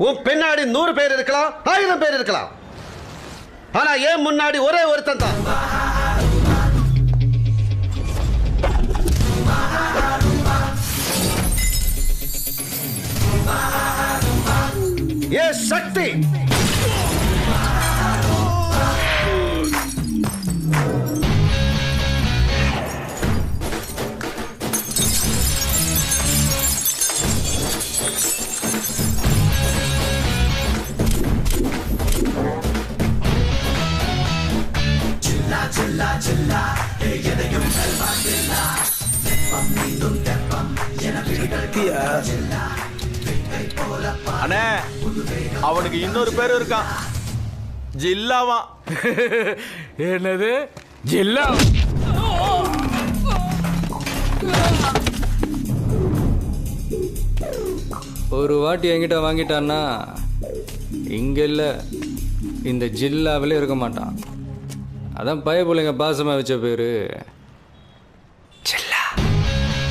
உன் பின்னாடி 100 பேர் இருக்கலாம், 1000 பேர் இருக்கலாம். ஆனா ஏன் முன்னாடி ஒரே ஒருத்தன் தான். ஏ சக்தி. அண்ணே, அவனுக்கு இன்னொரு பேர் இருக்கான், ஜில்லாவா. என்னது ஜில்லா? ஒரு வாட்டி என்கிட்ட வாங்கிட்டான்னா இங்க இல்ல இந்த ஜில்லாவிலே இருக்க மாட்டான். அதான் பயப்புள்ளைங்க பாசமா வச்ச பேரு.